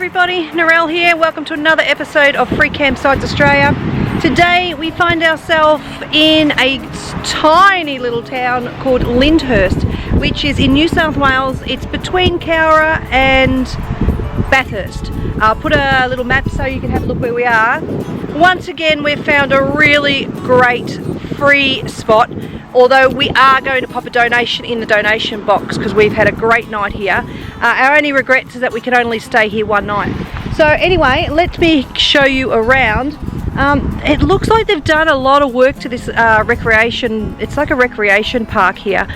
everybody, Narelle here. Welcome to another episode of Free Campsites Australia. Today we find ourselves in a tiny little town called Lydnhurst, which is in New South Wales. It's between Cowra and Bathurst. I'll put a little map so you can have a look where we are. Once again, we've found a really great free spot, although we are going to pop a donation in the donation box because we've had a great night here. Our only regret is that we can only stay here one night. So anyway, let me show you around. It looks like they've done a lot of work to this recreation. It's like a recreation park here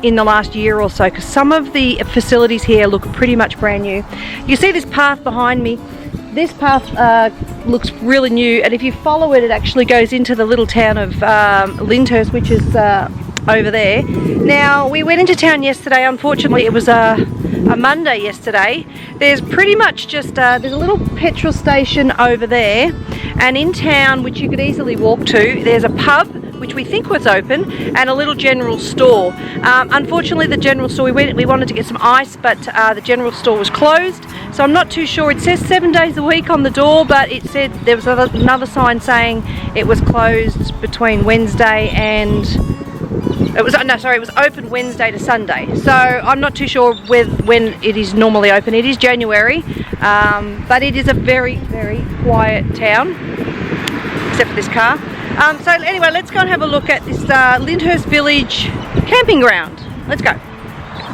in the last year or so, because some of the facilities here look pretty much brand new. You see this path behind me. This path looks really new, and if you follow it, it actually goes into the little town of Lydnhurst, which is over there. Now, we went into town yesterday. Unfortunately, it was a Monday yesterday. There's pretty much just there's a little petrol station over there, and in town, which you could easily walk to, there's a pub which we think was open, and a little general store. Unfortunately, the general store, we wanted to get some ice, but the general store was closed, so I'm not too sure. It says 7 days a week on the door, but it said there was another sign saying it was closed between Wednesday and it was open Wednesday to Sunday. So I'm not too sure when it is normally open. It is January, but it is a very, very quiet town, except for this car. So anyway, let's go and have a look at this Lydnhurst Village camping ground. Let's go.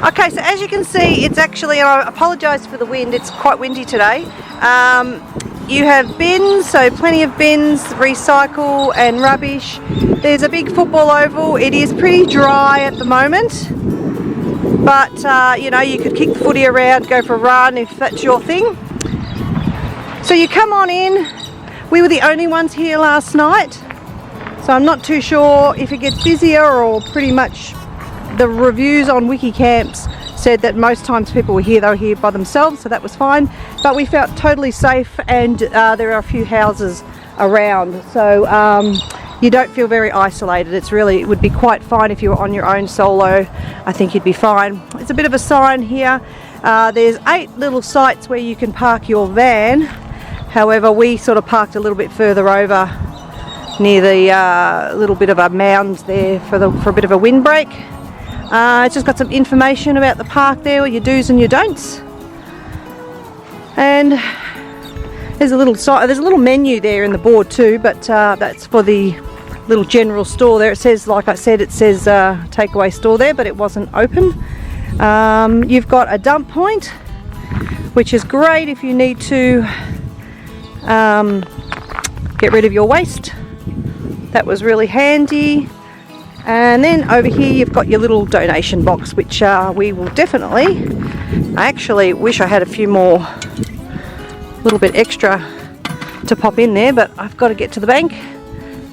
Okay, so as you can see, it's actually, and I apologise for the wind, it's quite windy today. You have bins, so plenty of bins, recycle and rubbish. There's a big football oval. It is pretty dry at the moment, but you know, you could kick the footy around, go for a run if that's your thing. So you come on in. We were the only ones here last night, so I'm not too sure if it gets busier, or pretty much the reviews on Wikicamps said that most times people were here, they were here by themselves, so that was fine. But we felt totally safe, and there are a few houses around, so you don't feel very isolated. It would be quite fine if you were on your own solo. I think you'd be fine. There's a bit of a sign here. There's 8 little sites where you can park your van. However, we sort of parked a little bit further over near the little bit of a mound there for a bit of a windbreak. It's just got some information about the park there, your do's and your don'ts. And there's a little menu there in the board too, but that's for the little general store there. It says, like I said, it says takeaway store there, but it wasn't open. You've got a dump point, which is great if you need to get rid of your waste. That was really handy. And then over here you've got your little donation box, which we will definitely, I actually wish I had a few more, little bit extra to pop in there, but I've got to get to the bank.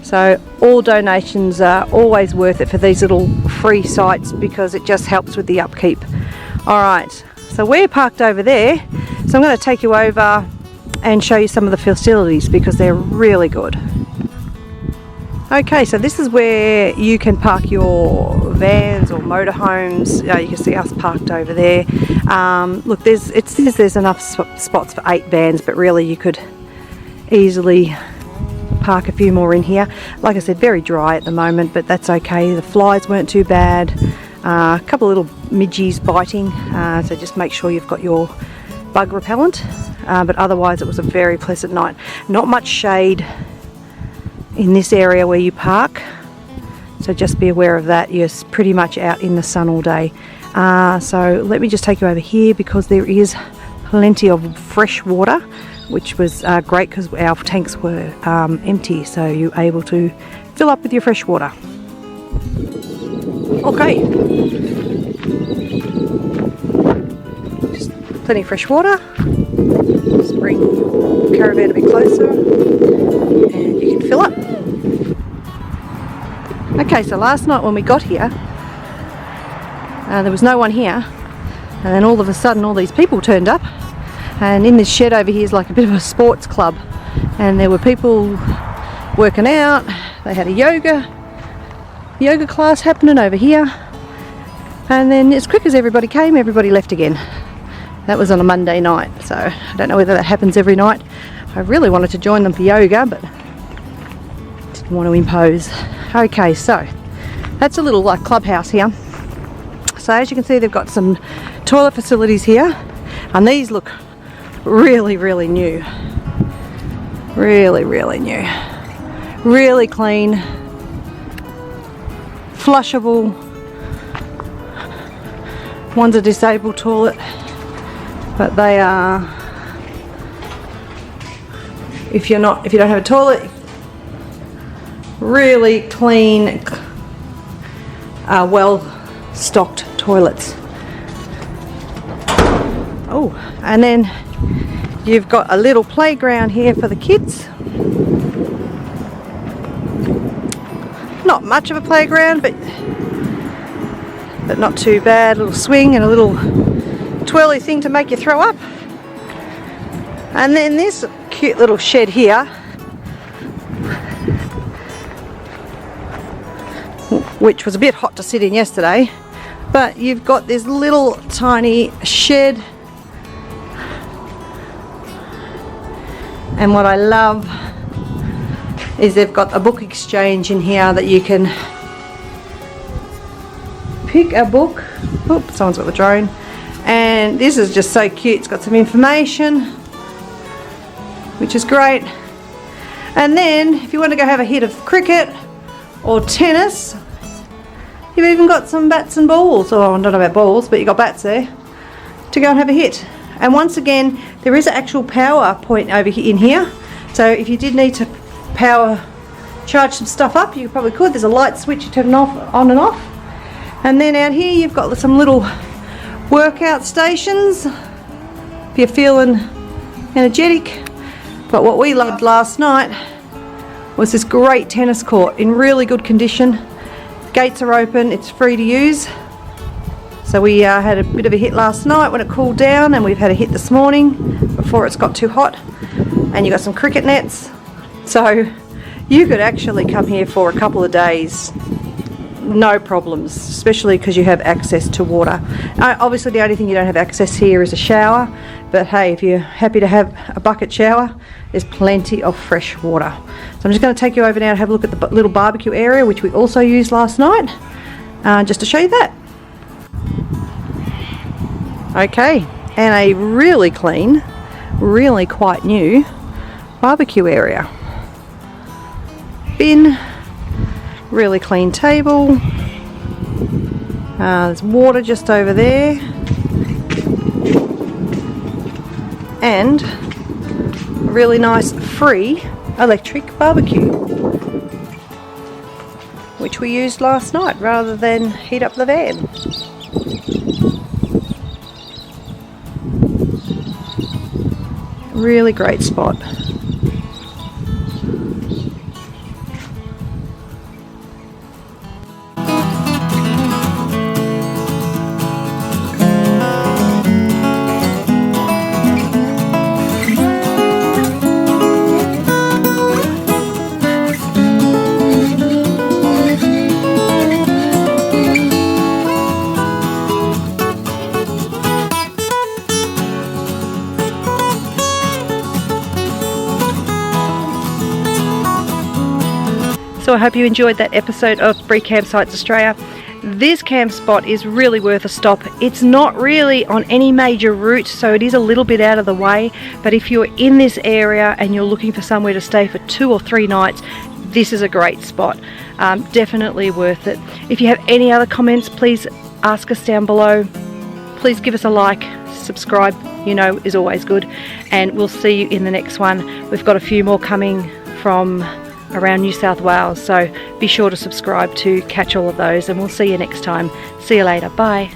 So all donations are always worth it for these little free sites, because it just helps with the upkeep. Alright, so we're parked over there, so I'm going to take you over and show you some of the facilities, because they're really good. Okay, so this is where you can park your vans or motorhomes. You can see us parked over there. Look, it says there's enough spots for 8 vans, but really you could easily park a few more in here. Like I said, very dry at the moment, but that's okay. The flies weren't too bad. A couple of little midgies biting, so just make sure you've got your bug repellent. But otherwise it was a very pleasant night. Not much shade in this area where you park, so just be aware of that. You're pretty much out in the sun all day. So let me just take you over here, because there is plenty of fresh water, which was great because our tanks were empty, so you're able to fill up with your fresh water. Okay, just plenty of fresh water. Just bring the caravan a bit closer and you can fill up. Okay, so last night when we got here, there was no one here, and then all of a sudden all these people turned up, and in this shed over here is like a bit of a sports club, and there were people working out. They had a yoga class happening over here, and then as quick as everybody came, everybody left again. That was on a Monday night, so I don't know whether that happens every night. I really wanted to join them for yoga, but didn't want to impose. Okay, so that's a little like clubhouse here. So as you can see, they've got some toilet facilities here, and these look really, really new. Really, really new. Really clean, flushable. One's a disabled toilet, but they are, if you don't have a toilet, really clean, well stocked toilets. Oh, and then you've got a little playground here for the kids. Not much of a playground, but not too bad. A little swing and a little twirly thing to make you throw up. And then this cute little shed here, which was a bit hot to sit in yesterday, but you've got this little tiny shed. And what I love is they've got a book exchange in here that you can pick a book. Oops, someone's got the drone. And this is just so cute. It's got some information, which is great. And then if you want to go have a hit of cricket or tennis, you've even got some bats and balls. Oh, I don't know about balls, but you've got bats there to go and have a hit. And once again, there is an actual power point over here in here. So if you did need to charge some stuff up, you probably could. There's a light switch you turn on and off. And then out here you've got some little workout stations if you're feeling energetic. But what we loved last night was this great tennis court in really good condition. Gates are open, it's free to use. So we had a bit of a hit last night when it cooled down, and we've had a hit this morning before it's got too hot. And you got some cricket nets. So you could actually come here for a couple of days, no problems, especially because you have access to water. Obviously the only thing you don't have access here is a shower, but hey, if you're happy to have a bucket shower, there's plenty of fresh water. So I'm just going to take you over now to have a look at the little barbecue area, which we also used last night, just to show you that. Okay, and a really clean, really quite new barbecue area. Bin, really clean table. There's water just over there, and a really nice free electric barbecue, which we used last night rather than heat up the van. Really great spot. So I hope you enjoyed that episode of Free Campsites Australia. This camp spot is really worth a stop. It's not really on any major route, so it is a little bit out of the way, but if you're in this area and you're looking for somewhere to stay for 2 or 3 nights, this is a great spot. Definitely worth it. If you have any other comments, please ask us down below. Please give us a like, subscribe, you know, is always good, and we'll see you in the next one. We've got a few more coming from around New South Wales, so be sure to subscribe to catch all of those, and we'll see you next time. See you later. Bye.